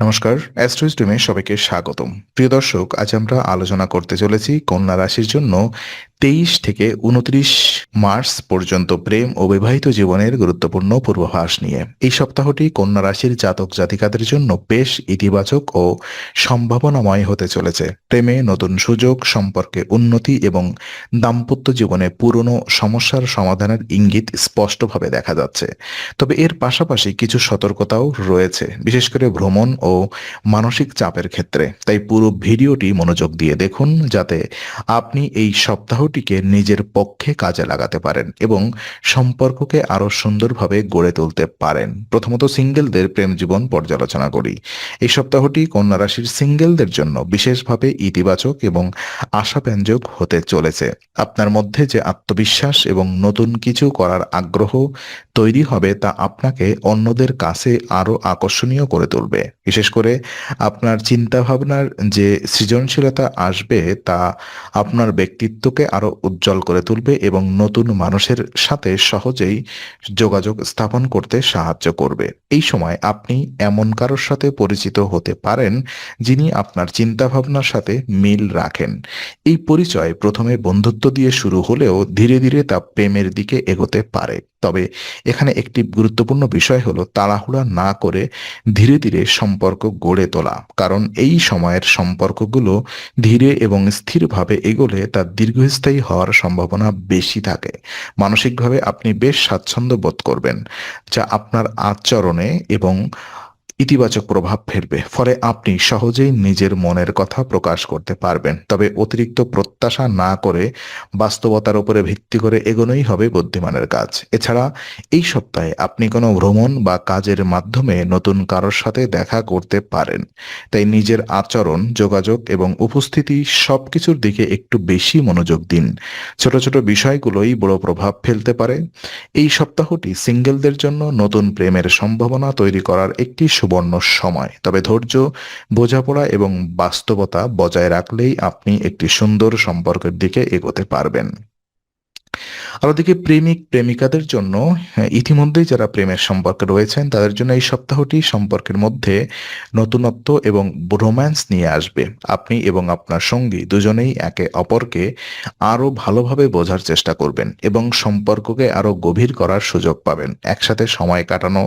নমস্কার, অ্যাস্ট্রো স্ট্রিমে সবাইকে স্বাগতম। প্রিয় দর্শক, আজ আমরা আলোচনা করতে চলেছি কন্যা রাশির জন্য 23 থেকে 29 মার্চ পর্যন্ত প্রেম ও বিবাহিত জীবনের গুরুত্বপূর্ণ পূর্বাভাস নিয়ে। এই সপ্তাহটি কন্যা রাশির জাতক জাতিকাদের জন্য বেশ ইতিবাচক ও সম্ভাবনাময় হতে চলেছে। প্রেমে নতুন সুযোগ, সম্পর্কে উন্নতি এবং দাম্পত্য জীবনে পুরনো সমস্যার সমাধানের ইঙ্গিত স্পষ্টভাবে দেখা যাচ্ছে। তবে এর পাশাপাশি কিছু সতর্কতাও রয়েছে, বিশেষ করে ভ্রমণ ও মানসিক চাপের ক্ষেত্রে। তাই পুরো ভিডিওটি মনোযোগ দিয়ে দেখুন, যাতে আপনি এই সপ্তাহটিকে নিজের পক্ষে কাজে লাগাতে পারেন এবং সম্পর্ককে আরো সুন্দরভাবে গড়ে তুলতে পারেন। প্রথমত সিঙ্গেলদের প্রেম জীবন পর্যালোচনা করি। এই সপ্তাহটি কন্যা রাশির সিঙ্গেলদের জন্য বিশেষভাবে ইতিবাচক এবং আশাব্যঞ্জক হতে চলেছে। আপনার মধ্যে যে আত্মবিশ্বাস এবং নতুন কিছু করার আগ্রহ তৈরি হবে, তা আপনাকে অন্যদের কাছে আরো আকর্ষণীয় করে তুলবে। বিশেষ করে আপনার চিন্তাভাবনার যে সৃজনশীলতা আসবে, তা আপনার ব্যক্তিত্বকে আরো উজ্জ্বল করে তুলবে এবং নতুন মানুষের সাথে সহজেই যোগাযোগ স্থাপন করতে সাহায্য করবে। এই সময় আপনি এমন কারোর সাথে পরিচিত হতে পারেন যিনি আপনার চিন্তাভাবনার সাথে মিল রাখেন। এই পরিচয় প্রথমে বন্ধুত্ব দিয়ে শুরু হলেও ধীরে ধীরে তা প্রেমের দিকে এগোতে পারে। তবে এখানে একটি গুরুত্বপূর্ণ বিষয় হলো তাড়াহুড়া না করে ধীরে ধীরে সম্পর্ক গড়ে তোলা, কারণ এই সময়ের সম্পর্কগুলো ধীরে এবং স্থিরভাবে এগোলে তা দীর্ঘস্থায়ী হওয়ার সম্ভাবনা বেশি থাকে। মানসিকভাবে আপনি বেশ স্বাচ্ছন্দ্য বোধ করবেন, যা আপনার আচরণে এবং ইতিবাচক প্রভাব ফেলবে। ফলে আপনি সহজেই নিজের মনের কথা প্রকাশ করতে পারবেন। তবে অতিরিক্ত প্রত্যাশা না করে বাস্তবতার উপরে ভিত্তি করে এগোনোই হবে বুদ্ধিমানের কাজ। এছাড়া এই সপ্তাহে আপনি কোনো ভ্রমণ বা কাজের মাধ্যমে নতুন কারোর সাথে দেখা করতে পারেন। তাই নিজের আচরণ, যোগাযোগ এবং উপস্থিতি সবকিছুর দিকে একটু বেশি মনোযোগ দিন। ছোট ছোট বিষয়গুলোই বড় প্রভাব ফেলতে পারে। এই সপ্তাহটি সিঙ্গেলদের জন্য নতুন প্রেমের সম্ভাবনা তৈরি করার একটি সুবর্ণ সময়। তবে ধৈর্য, বোঝাপড়া এবং বাস্তবতা বজায় রাখলেই আপনি একটি সুন্দর সম্পর্কের দিকে এগোতে পারবেন। আর ওদিকে প্রেমিক প্রেমিকাদের জন্য, ইতিমধ্যেই যারা প্রেমের সম্পর্কে রয়েছেন তাদের জন্য এই সপ্তাহটি সম্পর্কের মধ্যে নতুনত্ব এবং রোম্যান্স নিয়ে আসবে। আপনি এবং আপনার সঙ্গী দুজনেই একে অপরকে আরো ভালোভাবে বোঝার চেষ্টা করবেন এবং সম্পর্ককে আরো গভীর করার সুযোগ পাবেন। একসাথে সময় কাটানো,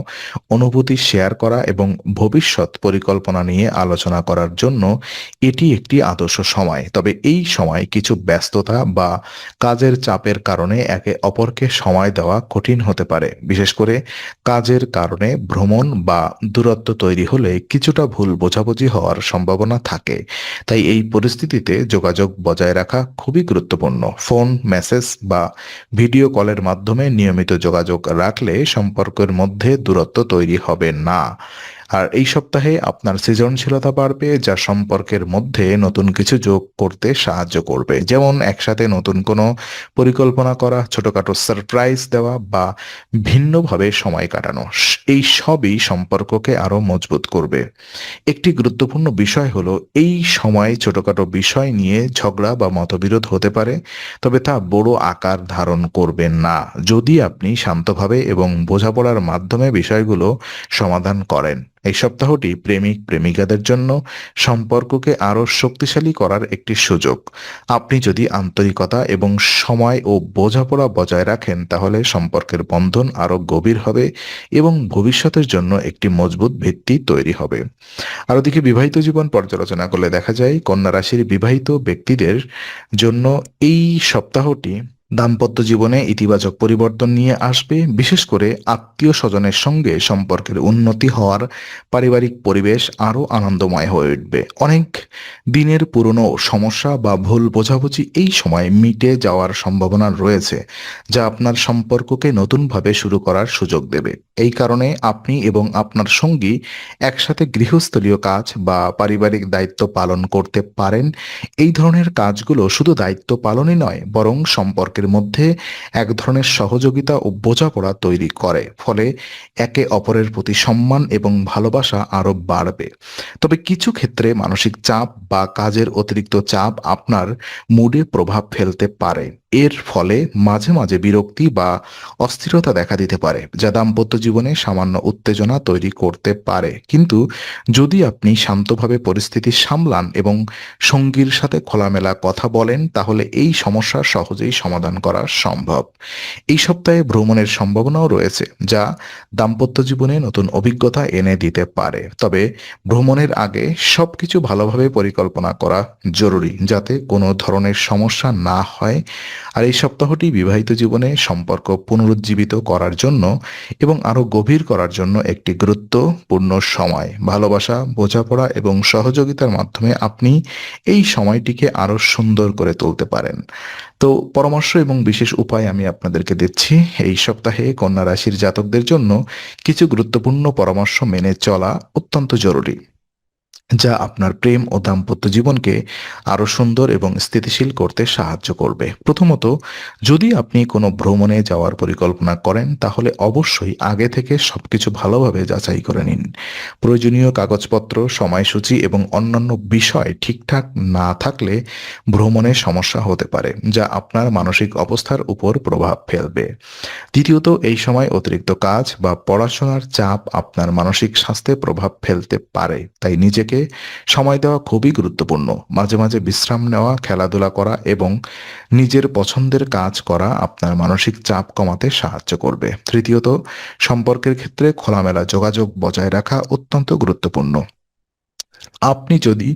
অনুভূতি শেয়ার করা এবং ভবিষ্যৎ পরিকল্পনা নিয়ে আলোচনা করার জন্য এটি একটি আদর্শ সময়। তবে এই সময় কিছু ব্যস্ততা বা কাজের চাপের কারণে একে অপরকে সময় দেওয়া কঠিন হতে পারে। বিশেষ করে কাজের কারণে ভ্রমণ বা দূরত্ব তৈরি হলে কিছুটা ভুল বোঝাবুঝি হওয়ার সম্ভাবনা থাকে। তাই এই পরিস্থিতিতে যোগাযোগ বজায় রাখা খুবই গুরুত্বপূর্ণ। ফোন, মেসেজ বা ভিডিও কলের মাধ্যমে নিয়মিত যোগাযোগ রাখলে সম্পর্কের মধ্যে দূরত্ব তৈরি হবে না। আর এই সপ্তাহে আপনার সৃজনশীলতা বাড়বে, যা সম্পর্কের মধ্যে নতুন কিছু যোগ করতে সাহায্য করবে। যেমন একসাথে নতুন কোনো পরিকল্পনা করা, ছোটখাটো সারপ্রাইজ দেওয়া বা ভিন্নভাবে সময় কাটানো। এই সবই সম্পর্ককে আরো মজবুত করবে। একটি গুরুত্বপূর্ণ বিষয় হলো, এই সময় ছোটখাটো বিষয় নিয়ে ঝগড়া বা মতবিরোধ হতে পারে, তবে তা বড় আকার ধারণ করবে না যদি আপনি শান্তভাবে এবং বোঝাপড়ার মাধ্যমে বিষয়গুলো সমাধান করেন। এই সপ্তাহটি প্রেমিক প্রেমিকাদের জন্য সম্পর্ককে আরো শক্তিশালী করার একটি সুযোগ। আপনি যদি আন্তরিকতা এবং সময় ও বোঝাপড়া বজায় রাখেন, তাহলে সম্পর্কের বন্ধন আরো গভীর হবে এবং ভবিষ্যতের জন্য একটি মজবুত ভিত্তি তৈরি হবে। আর ওদিকে বিবাহিত জীবন পর্যালোচনা করলে দেখা যায়, কন্যা রাশির বিবাহিত ব্যক্তিদের জন্য এই সপ্তাহটি দাম্পত্য জীবনে ইতিবাচক পরিবর্তন নিয়ে আসবে। বিশেষ করে আত্মীয় স্বজনের সঙ্গে সম্পর্কের উন্নতি হওয়ার পারিবারিক পরিবেশ আরো আনন্দময় হয়ে উঠবে। অনেক দিনের পুরনো সমস্যা বা ভুল বোঝাবুঝি এই সময় মিটে যাওয়ার সম্ভাবনা রয়েছে, যা আপনার সম্পর্ককে নতুনভাবে শুরু করার সুযোগ দেবে। এই কারণে আপনি এবং আপনার সঙ্গী একসাথে গৃহস্থলীয় কাজ বা পারিবারিক দায়িত্ব পালন করতে পারেন। এই ধরনের কাজগুলো শুধু দায়িত্ব পালনই নয়, বরং সম্পর্কের মধ্যে এক ধরনের সহযোগিতা ও বোঝাপড়া তৈরি করে। ফলে একে অপরের প্রতি সম্মান এবং ভালোবাসা আরো বাড়বে। তবে কিছু ক্ষেত্রে মানসিক চাপ বা কাজের অতিরিক্ত চাপ আপনার মুডে প্রভাব ফেলতে পারে। এর ফলে মাঝে মাঝে বিরক্তি বা অস্থিরতা দেখা দিতে পারে, যা দাম্পত্য জীবনে সামান্য উত্তেজনা তৈরি করতে পারে। কিন্তু যদি আপনি শান্তভাবে পরিস্থিতি সামলান এবং সঙ্গীর সাথে খোলামেলা কথা বলেন, তাহলে এই সমস্যা সহজেই সমাধান করা সম্ভব। এই সপ্তাহে ভ্রমণের সম্ভাবনাও রয়েছে, যা দাম্পত্য জীবনে নতুন অভিজ্ঞতা এনে দিতে পারে। তবে ভ্রমণের আগে সবকিছু ভালোভাবে পরিকল্পনা করা জরুরি, যাতে কোনো ধরনের সমস্যা না হয়। আর এই সপ্তাহটি বিবাহিত জীবনে সম্পর্ক পুনরুজ্জীবিত করার জন্য এবং আরো গভীর করার জন্য একটি গুরুত্বপূর্ণ সময়। ভালোবাসা, বোঝাপড়া এবং সহযোগিতার মাধ্যমে আপনি এই সময়টিকে আরো সুন্দর করে তুলতে পারেন। তো পরামর্শ এবং বিশেষ উপায় আমি আপনাদেরকে দিচ্ছি। এই সপ্তাহে কন্যা রাশির জাতকদের জন্য কিছু গুরুত্বপূর্ণ পরামর্শ মেনে চলা অত্যন্ত জরুরি, যা আপনার প্রেম ও দাম্পত্য জীবনকে আরো সুন্দর এবং স্থিতিশীল করতে সাহায্য করবে। প্রথমত, যদি আপনি কোনো ভ্রমণে যাওয়ার পরিকল্পনা করেন, তাহলে অবশ্যই আগে থেকে সবকিছু ভালোভাবে যাচাই করে নিন। প্রয়োজনীয় কাগজপত্র, সময়সূচি এবং অন্যান্য বিষয় ঠিকঠাক না থাকলে ভ্রমণে সমস্যা হতে পারে, যা আপনার মানসিক অবস্থার উপর প্রভাব ফেলবে। দ্বিতীয়ত, এই সময় অতিরিক্ত কাজ বা পড়াশোনার চাপ আপনার মানসিক স্বাস্থ্যে প্রভাব ফেলতে পারে, তাই নিজেকে সময় দেওয়া খুবই গুরুত্বপূর্ণ। মাঝে মাঝে বিশ্রাম নেওয়া, খেলাধুলা করা এবং নিজের পছন্দের কাজ করা আপনার মানসিক চাপ কমাতে সাহায্য করবে। তৃতীয়ত, সম্পর্কের ক্ষেত্রে খোলামেলা যোগাযোগ বজায় রাখা অত্যন্ত গুরুত্বপূর্ণ। আপনি যদি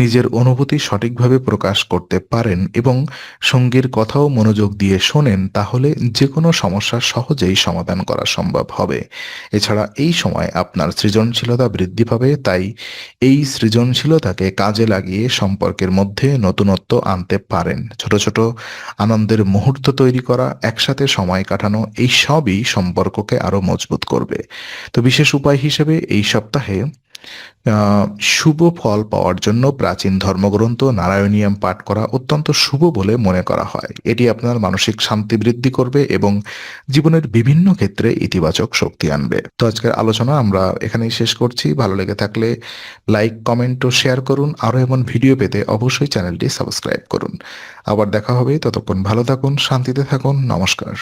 নিজের অনুভূতি সঠিকভাবে প্রকাশ করতে পারেন এবং সঙ্গীর কথাও মনোযোগ দিয়ে শোনেন, তাহলে যে কোনো সমস্যা সহজেই সমাধান করা সম্ভব হবে। এছাড়া এই সময় আপনার সৃজনশীলতা বৃদ্ধি পাবে, তাই এই সৃজনশীলতাকে কাজে লাগিয়ে সম্পর্কের মধ্যে নতুনত্ব আনতে পারেন। ছোট ছোট আনন্দের মুহূর্ত তৈরি করা, একসাথে সময় কাটানো, এই সবই সম্পর্ককে আরো মজবুত করবে। তো বিশেষ উপায় হিসেবে এই সপ্তাহে শুভ ফল পাওয়ার জন্য প্রাচীন ধর্মগ্রন্থ নারায়ণীয়াম পাঠ করা অত্যন্ত শুভ বলে মনে করা হয়। এটি আপনার মানসিক শান্তি বৃদ্ধি করবে এবং জীবনের বিভিন্ন ক্ষেত্রে ইতিবাচক শক্তি আনবে। তো আজকের আলোচনা আমরা এখানেই শেষ করছি। ভালো লেগে থাকলে লাইক, কমেন্ট ও শেয়ার করুন। আরও এমন ভিডিও পেতে অবশ্যই চ্যানেলটি সাবস্ক্রাইব করুন। আবার দেখা হবে, ততক্ষণ ভালো থাকুন, শান্তিতে থাকুন। নমস্কার।